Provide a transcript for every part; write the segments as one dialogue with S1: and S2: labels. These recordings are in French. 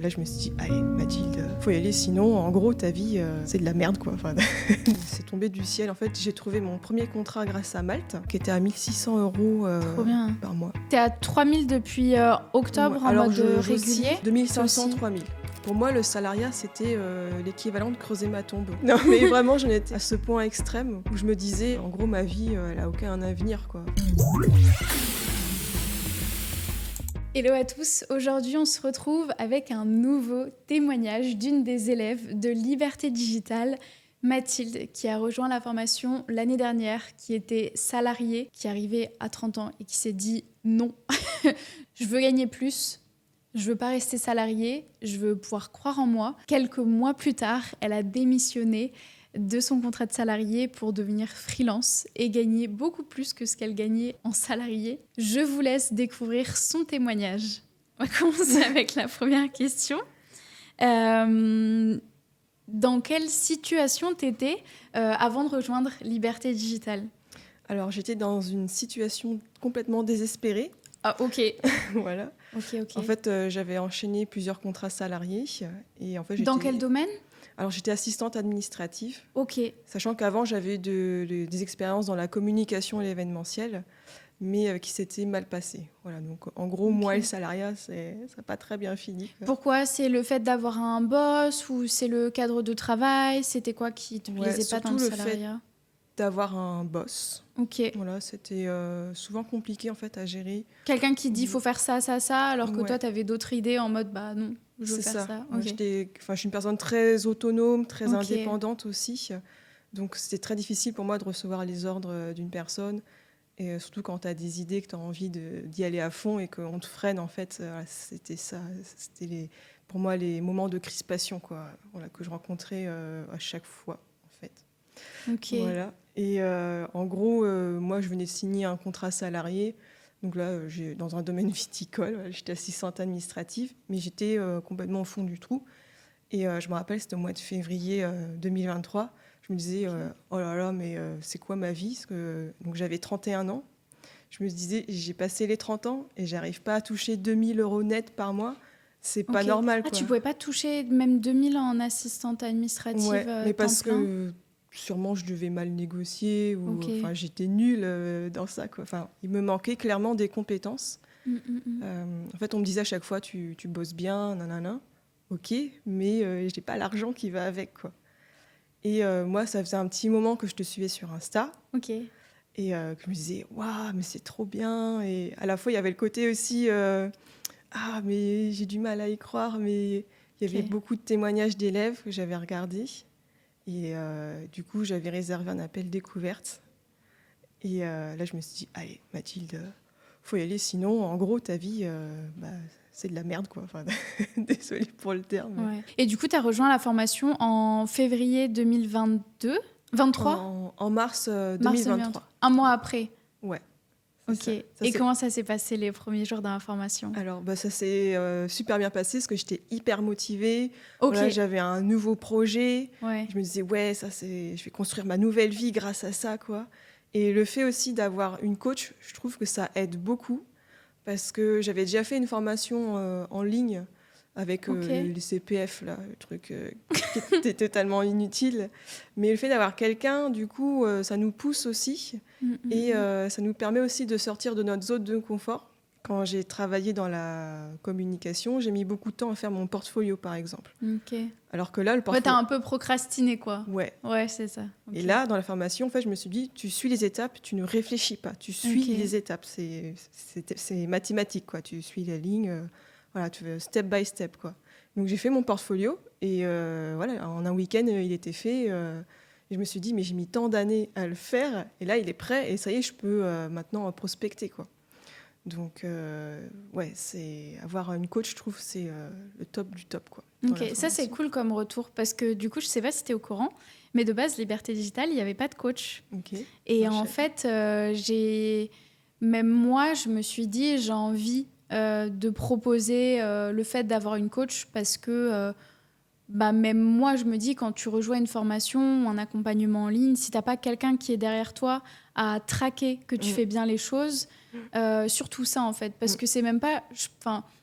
S1: Là, je me suis dit, allez, Mathilde, faut y aller, sinon, en gros, ta vie, c'est de la merde, quoi. Enfin, c'est tombé du ciel. En fait, j'ai trouvé mon premier contrat grâce à Malte, qui était à 1 600 €
S2: Trop bien.
S1: par mois.
S2: T'es à 3000 depuis octobre en mode régulier.
S1: 2500, 3000. Pour moi, le salariat, c'était l'équivalent de creuser ma tombe. Non, mais vraiment, j'en étais à ce point extrême où je me disais, en gros, ma vie, elle a aucun avenir, quoi.
S2: Hello à tous, aujourd'hui on se retrouve avec un nouveau témoignage d'une des élèves de Liberté Digitale, Mathilde, qui a rejoint la formation l'année dernière, qui était salariée, qui arrivait à 30 ans et qui s'est dit non, je veux gagner plus, je veux pas rester salariée, je veux pouvoir croire en moi. Quelques mois plus tard, elle a démissionné de son contrat de salarié pour devenir freelance et gagner beaucoup plus que ce qu'elle gagnait en salarié. Je vous laisse découvrir son témoignage. On va commencer avec la première question. Dans quelle situation t'étais avant de rejoindre Liberté Digitale ?
S1: Alors, j'étais dans une situation complètement désespérée.
S2: Ah, ok.
S1: Voilà.
S2: Ok.
S1: En fait, j'avais enchaîné plusieurs contrats salariés. Et en fait,
S2: Dans quel domaine ?
S1: Alors, j'étais assistante administrative.
S2: Ok.
S1: Sachant qu'avant, j'avais eu des expériences dans la communication et l'événementiel, mais qui s'étaient mal passées. Voilà, donc en gros, moi, le salariat, ça n'a pas très bien fini.
S2: Pourquoi ? C'est le fait d'avoir un boss ou c'est le cadre de travail ? C'était quoi qui te plaisait pas dans le salariat ?
S1: D'avoir un boss.
S2: Ok.
S1: Voilà, c'était souvent compliqué en fait à gérer.
S2: Quelqu'un qui dit faut faire ça, alors que
S1: Ouais.
S2: toi, tu avais d'autres idées en mode bah non, je veux faire ça.
S1: Moi,
S2: Okay.
S1: je suis une personne très autonome, très
S2: Ok.
S1: indépendante aussi. Donc c'était très difficile pour moi de recevoir les ordres d'une personne. Et surtout quand tu as des idées, que tu as envie d'y aller à fond et qu'on te freine, en fait, c'était ça. C'était pour moi les moments de crispation quoi, voilà, que je rencontrais à chaque fois, en fait.
S2: Ok.
S1: Voilà. Et en gros, moi, je venais de signer un contrat salarié. Donc là, dans un domaine viticole, voilà, j'étais assistante administrative, mais j'étais complètement au fond du trou. Et je me rappelle, c'était au mois de février 2023. Je me disais, oh là là, mais c'est quoi ma vie ? Donc j'avais 31 ans. Je me disais, j'ai passé les 30 ans et j'arrive pas à toucher 2000 € net par mois. C'est pas normal, quoi.
S2: Ah, tu pouvais pas toucher même 2000 en assistante administrative
S1: mais parce
S2: temps plein ?
S1: que sûrement je devais mal négocier ou
S2: Ok.
S1: j'étais nulle dans ça, quoi. Il me manquait clairement des compétences. En fait, on me disait à chaque fois, tu bosses bien, nanana. Ok, mais j'ai pas l'argent qui va avec, quoi. Et moi, ça faisait un petit moment que je te suivais sur Insta.
S2: Ok.
S1: Et que je me disais, waouh, mais c'est trop bien. Et à la fois, il y avait le côté aussi, ah, mais j'ai du mal à y croire. Mais il y avait beaucoup de témoignages d'élèves que j'avais regardés. Et du coup, j'avais réservé un appel découverte. Et là, je me suis dit, allez, Mathilde, faut y aller. Sinon, en gros, ta vie, c'est de la merde, quoi. Désolée pour le terme.
S2: Ouais. Et du coup, tu as rejoint la formation en février 2022 23
S1: en mars 2023.
S2: Un mois après.
S1: Ouais.
S2: Ok. Et comment ça s'est passé les premiers jours dans la formation ?
S1: Alors, ça s'est super bien passé parce que j'étais hyper motivée.
S2: Ok.
S1: Voilà, j'avais un nouveau projet.
S2: Ouais.
S1: Je me disais, ouais, je vais construire ma nouvelle vie grâce à ça, quoi. Et le fait aussi d'avoir une coach, je trouve que ça aide beaucoup parce que j'avais déjà fait une formation en ligne avec les CPF, là, le truc qui était totalement inutile. Mais le fait d'avoir quelqu'un, du coup, ça nous pousse aussi. Et ça nous permet aussi de sortir de notre zone de confort. Quand j'ai travaillé dans la communication, j'ai mis beaucoup de temps à faire mon portfolio, par exemple.
S2: Ok.
S1: Alors que là, le portfolio...
S2: Ouais, t'as un peu procrastiné, quoi.
S1: Ouais.
S2: Ouais, c'est ça. Okay.
S1: Et là, dans la formation, en fait, je me suis dit, tu suis les étapes, tu ne réfléchis pas. Tu suis les étapes. C'est mathématique, quoi. Tu suis la ligne, voilà, tu veux step by step, quoi. Donc, j'ai fait mon portfolio et voilà, en un week-end, il était fait. Et je me suis dit, mais j'ai mis tant d'années à le faire. Et là, il est prêt. Et ça y est, je peux maintenant prospecter, quoi. Donc, ouais, avoir une coach, je trouve, c'est le top du top, quoi.
S2: Ok, ça c'est cool comme retour parce que du coup, je sais pas si t'es au courant, mais de base, Liberté Digitale, il n'y avait pas de coach.
S1: Okay.
S2: Et en fait, même moi, je me suis dit, j'ai envie de proposer le fait d'avoir une coach parce que même moi, je me dis, quand tu rejoins une formation ou un accompagnement en ligne, si t'as pas quelqu'un qui est derrière toi à traquer que tu fais bien les choses, surtout ça en fait, parce que c'est même pas...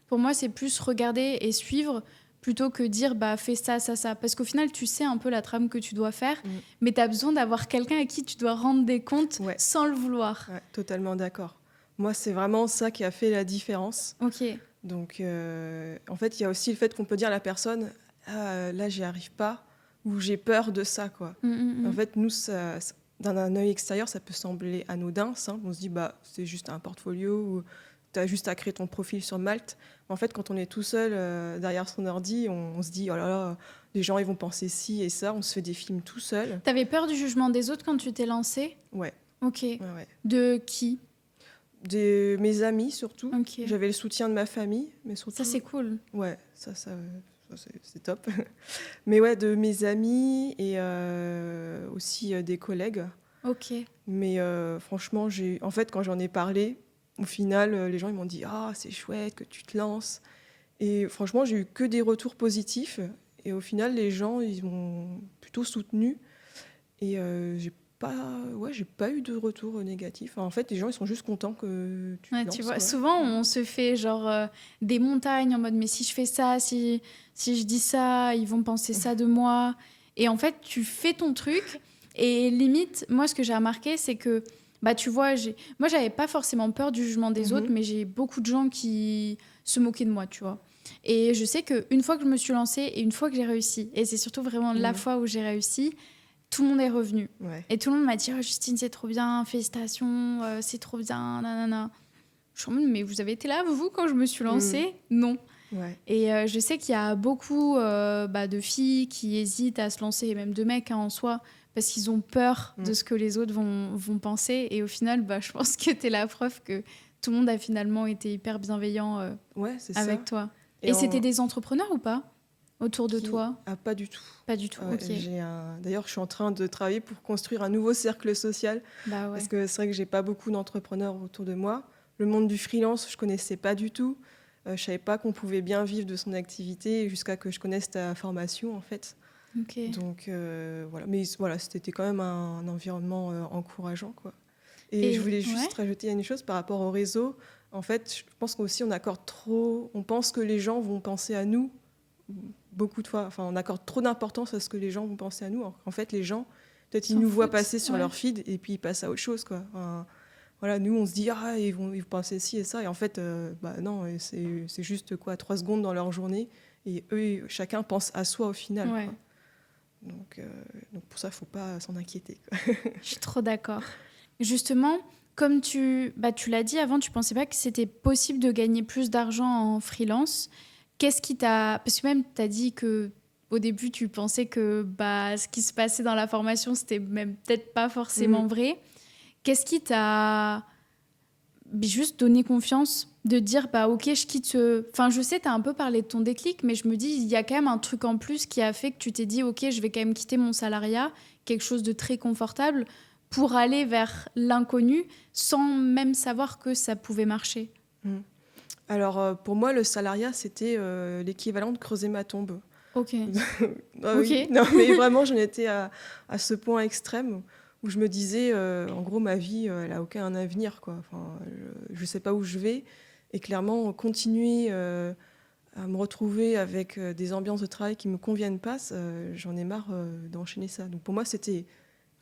S2: Pour moi, c'est plus regarder et suivre plutôt que dire bah fais ça, ça, ça. Parce qu'au final, tu sais un peu la trame que tu dois faire,
S1: Mm.
S2: mais tu as besoin d'avoir quelqu'un à qui tu dois rendre des comptes
S1: Ouais.
S2: sans le vouloir.
S1: Ouais, totalement d'accord. Moi, c'est vraiment ça qui a fait la différence.
S2: Ok.
S1: Donc, en fait, il y a aussi le fait qu'on peut dire à la personne, ah, là, j'y arrive pas, ou j'ai peur de ça, quoi. En fait, nous, d'un œil extérieur, ça peut sembler anodin, simple. On se dit, bah, c'est juste un portfolio, ou tu as juste à créer ton profil sur Malte. Mais en fait, quand on est tout seul derrière son ordi, on se dit, oh là là, les gens, ils vont penser ci et ça. On se fait des films tout seul.
S2: T'avais peur du jugement des autres quand tu t'es lancée?
S1: Ouais.
S2: Ok.
S1: Ouais, ouais.
S2: De qui?
S1: De mes amis, surtout.
S2: Ok.
S1: J'avais le soutien de ma famille, mais surtout...
S2: Ça, c'est cool.
S1: Ouais, ça c'est top. Mais ouais, de mes amis et aussi des collègues.
S2: Ok.
S1: Mais franchement, en fait, quand j'en ai parlé, au final, les gens ils m'ont dit « Ah, c'est chouette que tu te lances ». Et franchement, j'ai eu que des retours positifs. Et au final, les gens, ils m'ont plutôt soutenu. Et j'ai pas eu de retour négatif. En fait, les gens, ils sont juste contents que tu te lances.
S2: Tu vois,
S1: quoi.
S2: souvent, on se fait genre des montagnes en mode mais si je fais ça, si je dis ça, ils vont penser ça de moi. Et en fait, tu fais ton truc. Et limite, moi, ce que j'ai remarqué, c'est que, bah, tu vois, moi, j'avais pas forcément peur du jugement des autres, mais j'ai beaucoup de gens qui se moquaient de moi, tu vois. Et je sais qu'une fois que je me suis lancée et une fois que j'ai réussi, et c'est surtout vraiment la fois où j'ai réussi, tout le monde est revenu.
S1: Ouais.
S2: Et tout le monde m'a dit oh, Justine, c'est trop bien, félicitations, c'est trop bien, nanana. Je suis en mode, mais vous avez été là, vous, quand je me suis lancée? Non.
S1: Ouais.
S2: Et je sais qu'il y a beaucoup de filles qui hésitent à se lancer, et même de mecs en soi, parce qu'ils ont peur de ce que les autres vont penser. Et au final, je pense que tu es la preuve que tout le monde a finalement été hyper bienveillant avec toi. Et c'était des entrepreneurs ou pas autour de toi?
S1: Ah, pas du tout.
S2: Pas du tout, ok.
S1: D'ailleurs, je suis en train de travailler pour construire un nouveau cercle social.
S2: Bah ouais.
S1: Parce que c'est vrai que j'ai pas beaucoup d'entrepreneurs autour de moi. Le monde du freelance, je connaissais pas du tout. Je savais pas qu'on pouvait bien vivre de son activité jusqu'à que je connaisse ta formation, en fait.
S2: Ok.
S1: Donc, voilà. Mais voilà, c'était quand même un environnement encourageant, quoi. Et je voulais juste rajouter une chose par rapport au réseau. En fait, je pense qu'aussi, on accorde trop... On pense que les gens vont penser à nous beaucoup de fois. Enfin, on accorde trop d'importance à ce que les gens vont penser à nous. En fait, les gens, peut-être, ils nous voient passer sur leur feed et puis ils passent à autre chose, quoi. Enfin, voilà, nous, on se dit, ah, ils vont penser ci et ça. Et en fait, non, c'est juste, 3 secondes dans leur journée. Et eux, chacun pense à soi au final.
S2: Ouais.
S1: Quoi. Donc, pour ça, il ne faut pas s'en inquiéter. Quoi.
S2: Je suis trop d'accord. Justement, comme tu l'as dit avant, tu ne pensais pas que c'était possible de gagner plus d'argent en freelance. Qu'est-ce qui t'a... Parce que même, tu as dit qu'au début, tu pensais que ce qui se passait dans la formation, c'était même peut-être pas forcément vrai. Qu'est-ce qui t'a juste donné confiance de dire, ok, je quitte ce... Enfin, je sais, tu as un peu parlé de ton déclic, mais je me dis, il y a quand même un truc en plus qui a fait que tu t'es dit, ok, je vais quand même quitter mon salariat, quelque chose de très confortable, pour aller vers l'inconnu, sans même savoir que ça pouvait marcher.
S1: Alors, pour moi, le salariat, c'était l'équivalent de creuser ma tombe.
S2: Ok.
S1: Oui. Non, mais vraiment, j'en étais à ce point extrême où je me disais, en gros, ma vie, elle n'a aucun avenir, quoi. Enfin, je ne sais pas où je vais. Et clairement, continuer à me retrouver avec des ambiances de travail qui ne me conviennent pas, j'en ai marre d'enchaîner ça. Donc pour moi, c'était...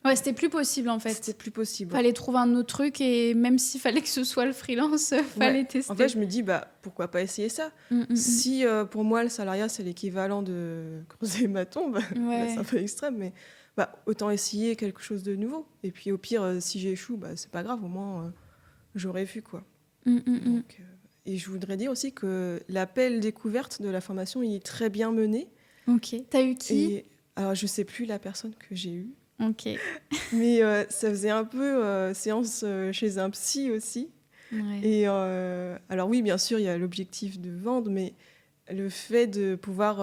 S2: Ouais, c'était plus possible, en fait.
S1: C'était plus possible.
S2: Fallait trouver un autre truc et même s'il fallait que ce soit le freelance, fallait tester.
S1: En fait, je me dis, pourquoi pas essayer ça Si pour moi, le salariat, c'est l'équivalent de creuser ma tombe, là, c'est un peu extrême, mais autant essayer quelque chose de nouveau. Et puis au pire, si j'échoue, c'est pas grave, au moins, j'aurais vu, quoi. Donc, et je voudrais dire aussi que l'appel découverte de la formation, il est très bien mené.
S2: Ok. T'as eu qui ?
S1: Alors, je sais plus la personne que j'ai eue.
S2: Ok.
S1: Mais ça faisait un peu séance chez un psy aussi.
S2: Ouais.
S1: Et alors oui, bien sûr, il y a l'objectif de vendre, mais le fait de pouvoir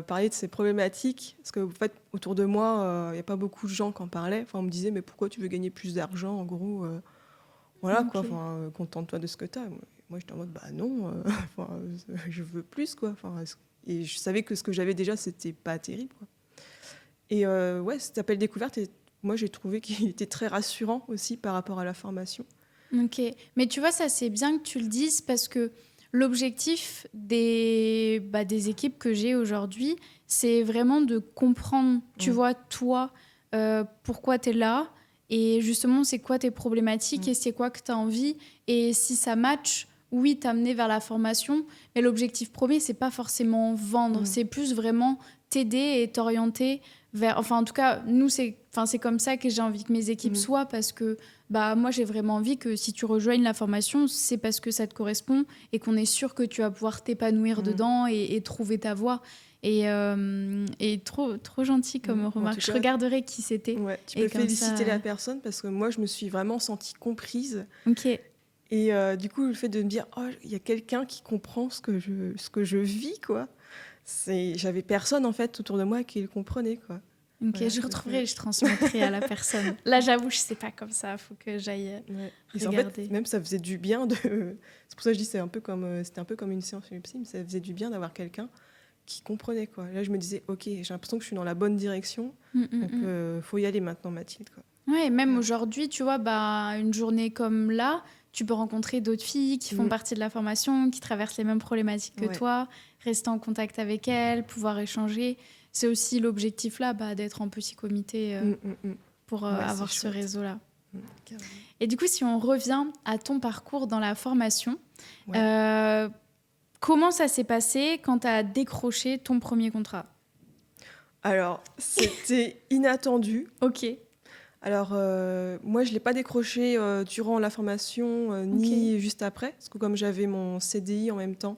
S1: parler de ces problématiques, parce qu'en fait, autour de moi, il n'y a pas beaucoup de gens qui en parlaient. Enfin, on me disait, mais pourquoi tu veux gagner plus d'argent, en gros voilà, quoi. Enfin, contente-toi de ce que tu as. Moi, j'étais en mode, non, je veux plus, quoi. Enfin, et je savais que ce que j'avais déjà, c'était pas terrible, quoi. Et cet appel découverte, moi, j'ai trouvé qu'il était très rassurant aussi par rapport à la formation.
S2: Ok. Mais tu vois, ça, c'est bien que tu le dises parce que l'objectif des équipes que j'ai aujourd'hui, c'est vraiment de comprendre, tu vois, toi, pourquoi tu es là et justement, c'est quoi tes problématiques et c'est quoi que tu as envie. Et si ça match, oui, t'amener vers la formation, mais l'objectif premier, c'est pas forcément vendre, c'est plus vraiment t'aider et t'orienter vers... Enfin, en tout cas, nous, c'est comme ça que j'ai envie que mes équipes soient parce que moi, j'ai vraiment envie que si tu rejoignes la formation, c'est parce que ça te correspond et qu'on est sûr que tu vas pouvoir t'épanouir dedans et trouver ta voie. Et trop gentil comme remarque. Je regarderai qui c'était.
S1: Ouais, tu peux féliciter la personne parce que moi, je me suis vraiment sentie comprise.
S2: Ok.
S1: Et du coup, le fait de me dire, oh, il y a quelqu'un qui comprend ce que je vis, quoi. J'avais personne, en fait, autour de moi qui le comprenait, quoi.
S2: Ok, voilà, je retrouverai, je transmettrai à la personne. Là, j'avoue, je sais pas comme ça. Il faut que j'aille regarder.
S1: En fait, même ça faisait du bien de... C'est pour ça que je dis c'était un peu comme une séance chez psy, mais ça faisait du bien d'avoir quelqu'un qui comprenait, quoi. Là, je me disais, ok, j'ai l'impression que je suis dans la bonne direction, donc faut y aller maintenant, Mathilde, quoi.
S2: Ouais, même aujourd'hui, tu vois, une journée comme là, tu peux rencontrer d'autres filles qui font partie de la formation, qui traversent les mêmes problématiques que toi, rester en contact avec elles, pouvoir échanger. C'est aussi l'objectif là, d'être en petit comité pour avoir ce réseau-là. Et du coup, si on revient à ton parcours dans la formation, comment ça s'est passé quand tu as décroché ton premier contrat ?
S1: Alors, c'était inattendu.
S2: Ok.
S1: Alors, moi, je ne l'ai pas décroché durant la formation, ni juste après, parce que comme j'avais mon CDI en même temps,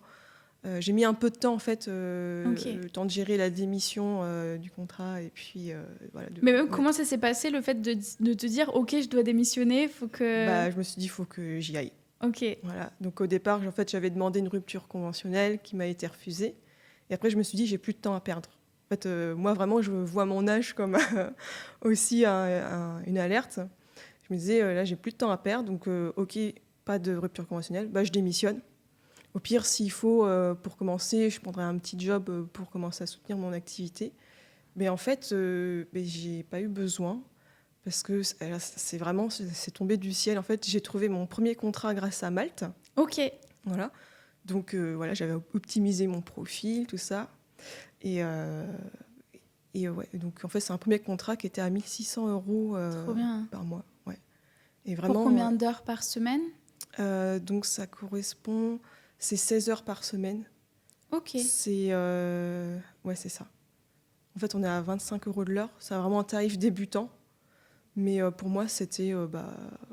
S1: j'ai mis un peu de temps, en fait, le temps de gérer la démission du contrat, et puis voilà.
S2: Mais même, comment ça s'est passé, le fait de te dire, ok, je dois démissionner, faut que...
S1: Je me suis dit, il faut que j'y aille.
S2: Ok.
S1: Voilà. Donc, au départ, en fait, j'avais demandé une rupture conventionnelle qui m'a été refusée, et après, je me suis dit, j'ai plus de temps à perdre. En fait, moi, vraiment, je vois mon âge comme aussi une alerte. Je me disais, là, j'ai plus de temps à perdre, donc ok, pas de rupture conventionnelle, je démissionne. Au pire, s'il faut, pour commencer, je prendrai un petit job pour commencer à soutenir mon activité. Mais en fait, j'ai pas eu besoin, parce que c'est tombé du ciel. En fait, j'ai trouvé mon premier contrat grâce à Malte.
S2: Ok.
S1: Voilà. Donc, j'avais optimisé mon profil, tout ça. Et donc en fait, c'est un premier contrat qui était à 1 600 € par mois. Ouais. Et vraiment,
S2: pour combien d'heures par semaine ?
S1: Donc ça correspond, c'est 16 heures par semaine.
S2: Ok.
S1: C'est ça. En fait, on est à 25 € de l'heure. C'est vraiment un tarif débutant. Mais pour moi, c'était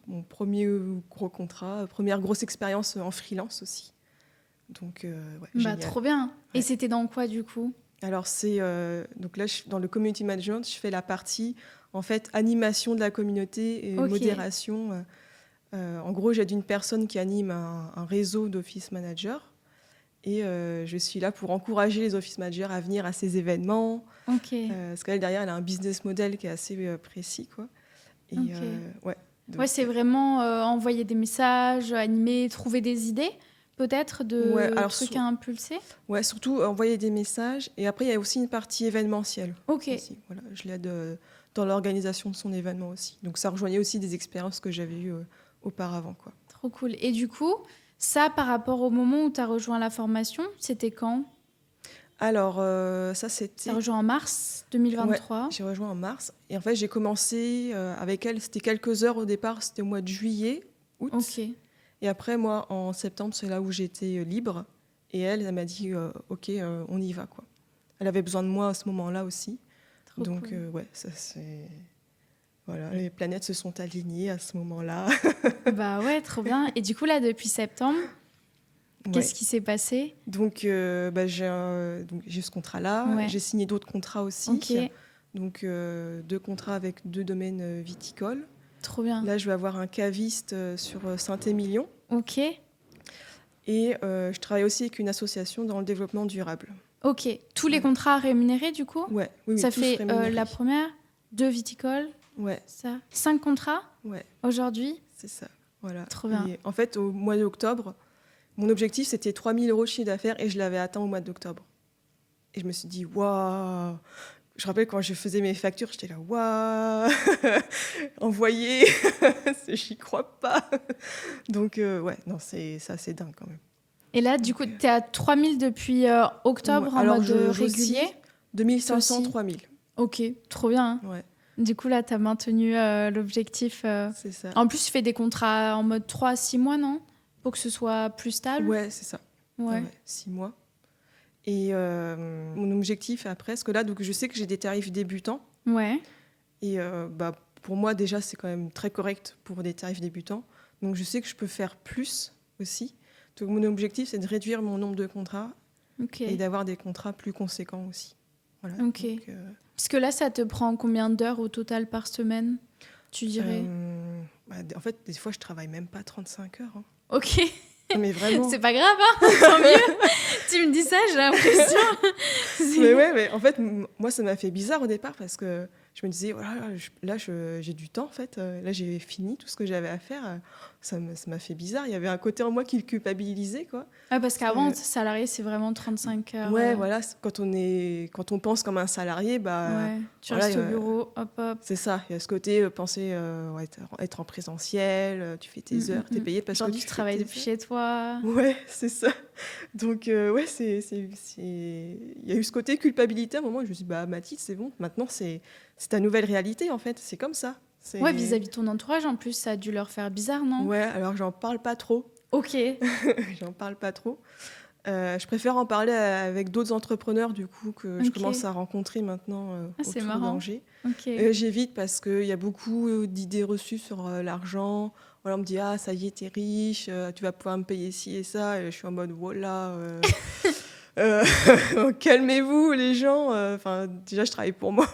S1: mon premier gros contrat, première grosse expérience en freelance aussi. Donc, génial.
S2: Trop bien. Ouais. Et c'était dans quoi, du coup ?
S1: Alors, donc là, dans le community management, je fais la partie, en fait, animation de la communauté et modération. En gros, j'aide une personne qui anime un réseau d'office managers. Et je suis là pour encourager les office managers à venir à ces événements. Parce qu'elle, derrière, elle a un business model qui est assez précis, quoi. Et, donc,
S2: c'est vraiment envoyer des messages, animer, trouver des idées peut-être de trucs à impulser.
S1: Ouais, surtout envoyer des messages. Et après, il y a aussi une partie événementielle.
S2: Ok.
S1: Aussi. Voilà, je l'aide dans l'organisation de son événement aussi. Donc ça rejoignait aussi des expériences que j'avais eues auparavant, quoi.
S2: Trop cool. Et du coup, ça, par rapport au moment où tu as rejoint la formation, c'était quand ?
S1: Alors, ça, c'était...
S2: Tu as rejoint en mars 2023.
S1: Ouais, j'ai rejoint en mars. Et en fait, j'ai commencé avec elle. C'était quelques heures au départ. C'était au mois de juillet, août.
S2: Ok.
S1: Et après, moi, en septembre, c'est là où j'étais libre. Et elle m'a dit, OK, on y va, quoi. Elle avait besoin de moi à ce moment-là aussi.
S2: Trop
S1: donc,
S2: cool.
S1: Ça c'est... Voilà, les planètes se sont alignées à ce moment-là.
S2: Ouais, trop bien. Et du coup, là, depuis septembre, qu'est-ce qui s'est passé ?
S1: Donc, j'ai ce contrat-là.
S2: Ouais.
S1: J'ai signé d'autres contrats aussi.
S2: Ok.
S1: Donc, 2 contrats avec 2 domaines viticoles.
S2: Trop bien.
S1: Là, je vais avoir un caviste sur Saint-Émilion.
S2: Ok.
S1: Et je travaille aussi avec une association dans le développement durable.
S2: Ok. Tous les contrats rémunérés, du coup ?
S1: Ouais. Oui,
S2: ça fait la première, 2 viticoles.
S1: Ouais.
S2: Ça. 5 contrats ?
S1: Ouais.
S2: Aujourd'hui ?
S1: C'est ça. Voilà.
S2: Trop bien.
S1: Et en fait, au mois d'octobre, mon objectif, c'était 3 000 € de chiffre d'affaires et je l'avais atteint au mois d'octobre. Et je me suis dit, waouh! Je rappelle quand je faisais mes factures, j'étais là, waouh, envoyer, j'y crois pas. Donc, c'est dingue quand même.
S2: Et là, du coup,
S1: Donc,
S2: tu es à 3000 depuis octobre en
S1: alors,
S2: mode
S1: j'oscille
S2: régulier.
S1: 2500,
S2: Aussi.
S1: 3000.
S2: Ok, trop bien. Hein.
S1: Ouais,
S2: Du coup, là, tu as maintenu l'objectif.
S1: c'est ça.
S2: En plus, tu fais des contrats en mode 3 à 6 mois, non? Pour que ce soit plus stable.
S1: Ouais, c'est ça.
S2: Ouais.
S1: 6 mois. Et mon objectif après, parce que là, donc, je sais que j'ai des tarifs débutants.
S2: Ouais.
S1: Et pour moi, déjà, c'est quand même très correct pour des tarifs débutants. Donc, je sais que je peux faire plus aussi. Donc, mon objectif, c'est de réduire mon nombre de contrats
S2: Ok.
S1: et d'avoir des contrats plus conséquents aussi. Voilà.
S2: Ok.
S1: Donc,
S2: Parce que là, ça te prend combien d'heures au total par semaine, tu dirais?
S1: en fait, des fois, je travaille même pas 35 heures. Hein.
S2: Ok.
S1: Non, mais vraiment.
S2: C'est pas grave, hein. Tant mieux. Tu me dis ça, j'ai l'impression.
S1: Mais ouais, mais en fait, moi, ça m'a fait bizarre au départ parce que je me disais, voilà, j'ai du temps en fait. Là, j'ai fini tout ce que j'avais à faire. Ça m'a fait bizarre. Il y avait un côté en moi qui le culpabilisait, quoi.
S2: Ouais, parce qu'avant, salarié, c'est vraiment 35 heures.
S1: Ouais, voilà. Quand on pense comme un salarié,
S2: Ouais, tu
S1: voilà,
S2: restes au bureau, hop, hop.
S1: c'est ça. Il y a ce côté penser être en présentiel. Tu fais tes heures, t'es payé parce
S2: Genre,
S1: que
S2: tu travailles depuis chez toi.
S1: Ouais, c'est ça. Donc, ouais, il y a eu ce côté culpabilité à un moment où je me suis dit, bah, Mathilde, c'est bon, maintenant, c'est ta nouvelle réalité, en fait, c'est comme ça.
S2: Ouais, vis-à-vis de ton entourage, en plus, ça a dû leur faire bizarre, non?
S1: Ouais, alors j'en parle pas trop.
S2: Ok.
S1: J'en parle pas trop. Je préfère en parler avec d'autres entrepreneurs, du coup, que je commence à rencontrer maintenant
S2: c'est
S1: autour
S2: marrant.
S1: d'Angers.
S2: Ok.
S1: J'évite parce qu'il y a beaucoup d'idées reçues sur l'argent. Voilà, on me dit, ah, ça y est, t'es riche, tu vas pouvoir me payer ci et ça. Et je suis en mode, voilà, calmez-vous, les gens. Enfin, déjà, je travaille pour moi.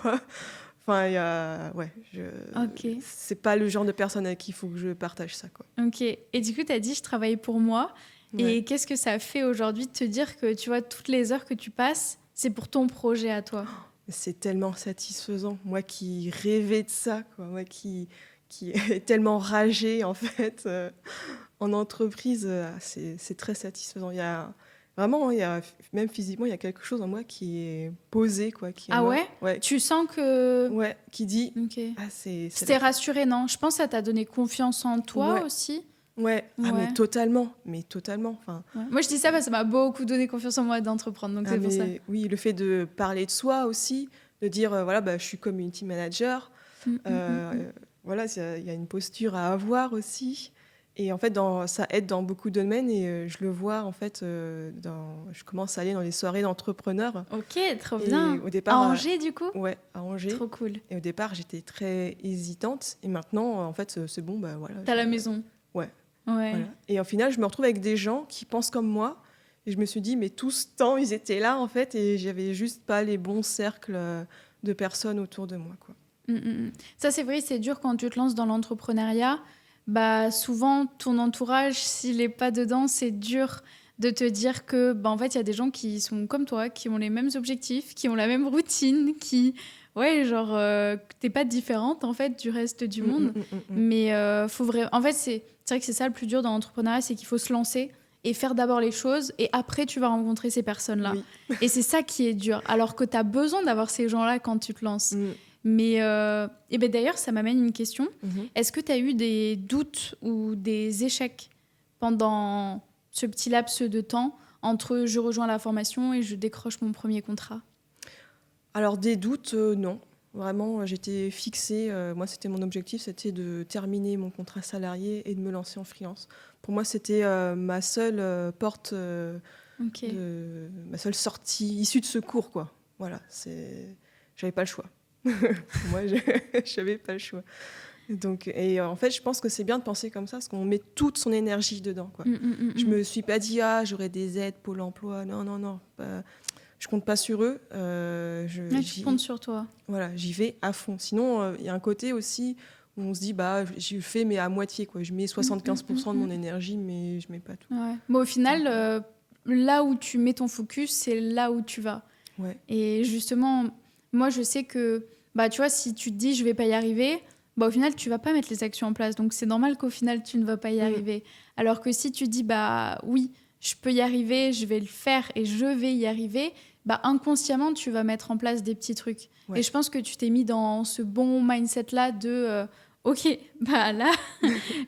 S1: Enfin,
S2: Ok.
S1: c'est pas le genre de personne avec qui il faut que je partage ça, quoi.
S2: Ok. Et du coup, tu as dit, je travaille pour moi.
S1: Ouais.
S2: Et qu'est-ce que ça fait aujourd'hui de te dire que, tu vois, toutes les heures que tu passes, c'est pour ton projet à toi?
S1: C'est tellement satisfaisant. Moi qui rêvais de ça, quoi. Moi qui est tellement ragée, en fait, en entreprise, c'est très satisfaisant. Vraiment, même physiquement, il y a quelque chose en moi qui est posé, quoi. Qui est
S2: Ah ouais?
S1: ouais,
S2: Tu sens que...
S1: ouais, qui dit,
S2: Ok.
S1: ah, c'est
S2: C'était rassuré, non? Je pense que ça t'a donné confiance en toi
S1: Ouais.
S2: aussi.
S1: Ouais, ah,
S2: Ouais.
S1: mais totalement. Enfin,
S2: Ouais. Moi, je dis ça parce que ça m'a beaucoup donné confiance en moi d'entreprendre, donc c'est pour ça.
S1: oui, le fait de parler de soi aussi, de dire, voilà, bah, je suis community manager. Voilà, il y a une posture à avoir aussi. Et en fait, ça aide dans beaucoup de domaines. Et je le vois, en fait, je commence à aller dans les soirées d'entrepreneurs.
S2: Ok, trop
S1: Et
S2: bien.
S1: au départ,
S2: À Angers, du coup?
S1: Ouais, à Angers.
S2: Trop cool.
S1: Et au départ, j'étais très hésitante. Et maintenant, en fait, c'est bon, bah voilà.
S2: T'as la maison.
S1: Ouais.
S2: Ouais.
S1: Voilà. Et au final, je me retrouve avec des gens qui pensent comme moi. Et je me suis dit, mais tout ce temps, ils étaient là, en fait, et j'avais juste pas les bons cercles de personnes autour de moi, quoi.
S2: Ça, c'est vrai, c'est dur quand tu te lances dans l'entrepreneuriat. Bah, souvent, ton entourage, s'il n'est pas dedans, c'est dur de te dire que, bah, en fait, il y a des gens qui sont comme toi, qui ont les mêmes objectifs, qui ont la même routine, qui... Ouais, genre, t'es pas différente, en fait, du reste du monde. Mais faut vraiment... En fait, c'est vrai que c'est ça le plus dur dans l'entrepreneuriat, c'est qu'il faut se lancer et faire d'abord les choses, et après, tu vas rencontrer ces personnes-là.
S1: Oui.
S2: Et c'est ça qui est dur. Alors que tu as besoin d'avoir ces gens-là quand tu te lances. Mais et ben d'ailleurs, ça m'amène une question. Est-ce que tu as eu des doutes ou des échecs pendant ce petit laps de temps entre je rejoins la formation et je décroche mon premier contrat?
S1: Alors, des doutes, non. Vraiment, j'étais fixée. Moi, c'était mon objectif, c'était de terminer mon contrat salarié et de me lancer en freelance. Pour moi, c'était ma seule porte, ma seule sortie issue de secours, quoi. Voilà, j'avais pas le choix. Pour moi, j'avais pas le choix. Donc, et en fait, je pense que c'est bien de penser comme ça, parce qu'on met toute son énergie dedans, quoi. Je me suis pas dit, j'aurai des aides, Pôle emploi. Non. Je compte pas sur eux.
S2: Tu comptes sur toi.
S1: Voilà, j'y vais à fond. Sinon, il y a un côté aussi où on se dit, j'y fais, mais à moitié, quoi. Je mets 75% de mon énergie, mais je mets pas tout.
S2: Ouais. Mais au final, là où tu mets ton focus, c'est là où tu vas.
S1: Ouais.
S2: Et justement, moi, je sais que, bah, tu vois, si tu te dis, je vais pas y arriver, bah, au final, tu vas pas mettre les actions en place. Donc, c'est normal qu'au final, tu ne vas pas y arriver. Alors que si tu dis, bah oui, je peux y arriver, je vais le faire et je vais y arriver, bah, inconsciemment, tu vas mettre en place des petits trucs. Ouais. Et je pense que tu t'es mis dans ce bon mindset-là de ok, bah là,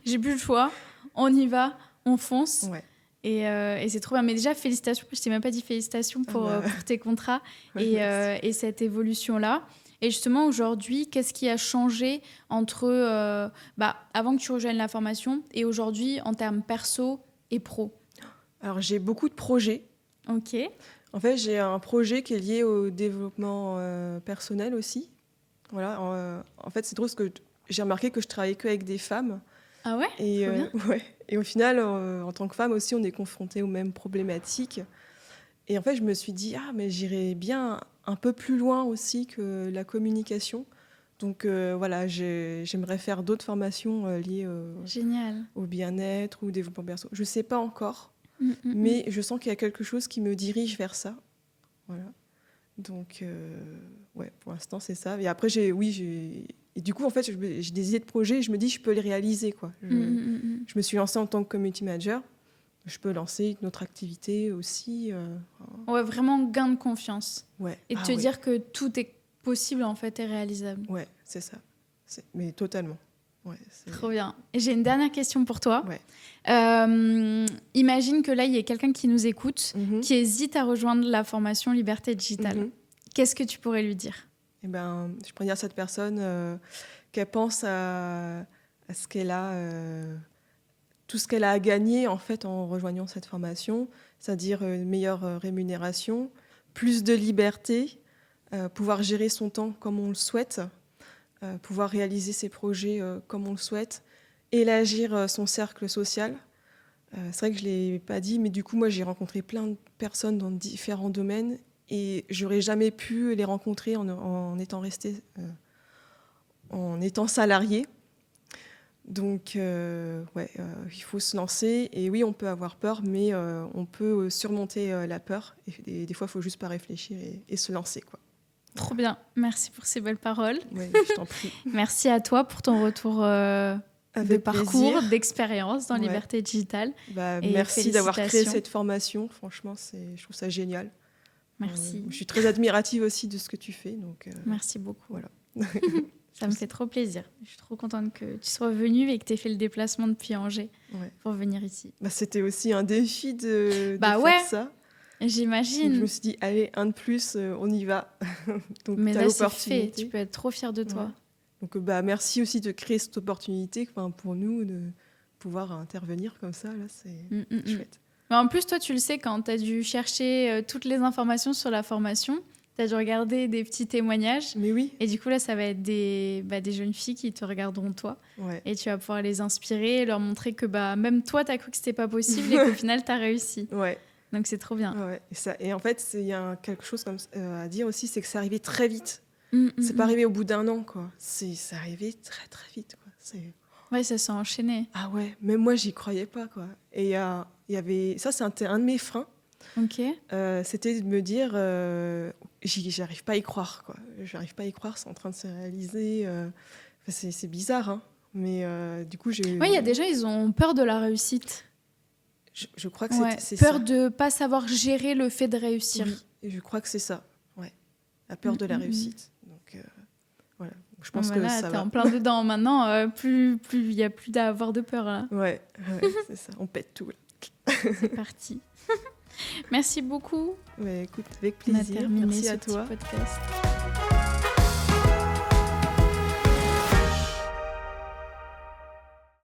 S2: j'ai plus le choix, on y va, on fonce.
S1: Ouais.
S2: Et c'est trop bien. Mais déjà, félicitations. Je t'ai même pas dit félicitations pour tes contrats et cette évolution-là. Et justement, aujourd'hui, qu'est-ce qui a changé entre avant que tu rejoignes la formation et aujourd'hui en termes perso et pro?
S1: Alors, j'ai beaucoup de projets.
S2: Ok.
S1: En fait, j'ai un projet qui est lié au développement personnel aussi. Voilà. En fait, c'est drôle parce que j'ai remarqué que je travaillais qu'avec des femmes.
S2: Ah ouais?
S1: Et,
S2: Trop bien.
S1: ouais. Et au final, en tant que femme aussi, on est confronté aux mêmes problématiques. Et en fait, je me suis dit, mais j'irais bien un peu plus loin aussi que la communication. Donc voilà, j'aimerais faire d'autres formations liées
S2: Génial.
S1: au bien-être ou au développement perso. Je ne sais pas encore, mais je sens qu'il y a quelque chose qui me dirige vers ça. Voilà. Donc, ouais, pour l'instant, c'est ça. Et après, et du coup, en fait, j'ai des idées de projets et je me dis, je peux les réaliser, quoi. Je me suis lancée en tant que community manager. Je peux lancer une autre activité aussi.
S2: Ouais, vraiment gain de confiance.
S1: Ouais.
S2: Et te dire que tout est possible, en fait, et réalisable.
S1: Ouais, c'est ça. Mais totalement. Ouais,
S2: trop bien. Et j'ai une dernière question pour toi.
S1: Ouais.
S2: Imagine que là, il y a quelqu'un qui nous écoute, qui hésite à rejoindre la formation Liberté Digitale. Qu'est-ce que tu pourrais lui dire?
S1: Je pourrais dire à cette personne qu'elle pense à ce qu'elle a, tout ce qu'elle a à gagner en fait en rejoignant cette formation, c'est-à-dire une meilleure rémunération, plus de liberté, pouvoir gérer son temps comme on le souhaite, pouvoir réaliser ses projets comme on le souhaite, élargir son cercle social. C'est vrai que je ne l'ai pas dit, mais du coup, moi, j'ai rencontré plein de personnes dans différents domaines et je n'aurais jamais pu les rencontrer en étant restée, en étant salariée. Donc, il faut se lancer. Et oui, on peut avoir peur, mais on peut surmonter la peur. Et des fois, il ne faut juste pas réfléchir et se lancer, quoi.
S2: Trop bien. Merci pour ces belles paroles.
S1: Ouais, je t'en prie.
S2: Merci à toi pour ton retour de parcours, d'expérience dans Liberté Digitale.
S1: Merci d'avoir créé cette formation. Franchement, je trouve ça génial.
S2: Merci.
S1: Je suis très admirative aussi de ce que tu fais. Donc,
S2: merci beaucoup.
S1: Voilà.
S2: Ça me fait trop plaisir. Je suis trop contente que tu sois venue et que tu aies fait le déplacement depuis Angers pour venir ici.
S1: C'était aussi un défi de faire ça.
S2: J'imagine.
S1: Donc, je me suis dit, allez, un de plus, on y va. Donc,
S2: mais là, c'est fait. Tu peux être trop fière de toi.
S1: Donc, merci aussi de créer cette opportunité pour nous de pouvoir intervenir comme ça. Là, c'est chouette.
S2: Mais en plus, toi, tu le sais, quand tu as dû chercher toutes les informations sur la formation, tu as dû regarder des petits témoignages.
S1: Mais oui.
S2: Et du coup, là, ça va être des jeunes filles qui te regarderont toi. Ouais. Et tu vas pouvoir les inspirer et leur montrer que même toi, tu as cru que c'était pas possible et qu'au final, tu as réussi.
S1: Ouais.
S2: Donc, c'est trop bien.
S1: Ouais. Et en fait, il y a quelque chose à dire aussi, c'est que c'est arrivé très vite. C'est pas arrivé au bout d'un an, quoi. C'est arrivé très, très vite, quoi.
S2: Ouais, ça s'est enchaîné.
S1: Ah ouais, même moi, j'y croyais pas, quoi. Et il y avait... Ça, c'était un de mes freins.
S2: Ok.
S1: C'était de me dire, j'arrive pas à y croire, quoi. J'arrive pas à y croire, c'est en train de se réaliser. C'est bizarre, hein. Mais du coup, j'ai...
S2: Ouais, il y a des gens, ils ont peur de la réussite.
S1: Je crois que c'est
S2: peur
S1: ça.
S2: de pas savoir gérer le fait de réussir.
S1: Oui, et je crois que c'est ça. Ouais. La peur de la réussite. Donc, voilà. Je pense que ça va.
S2: T'es en plein dedans. Maintenant, plus il y a plus à avoir de peur, là.
S1: Ouais, c'est ça. On pète tout, là.
S2: C'est parti. Merci beaucoup.
S1: Écoute, avec plaisir.
S2: On a terminé
S1: Merci
S2: ce
S1: à toi.
S2: petit podcast.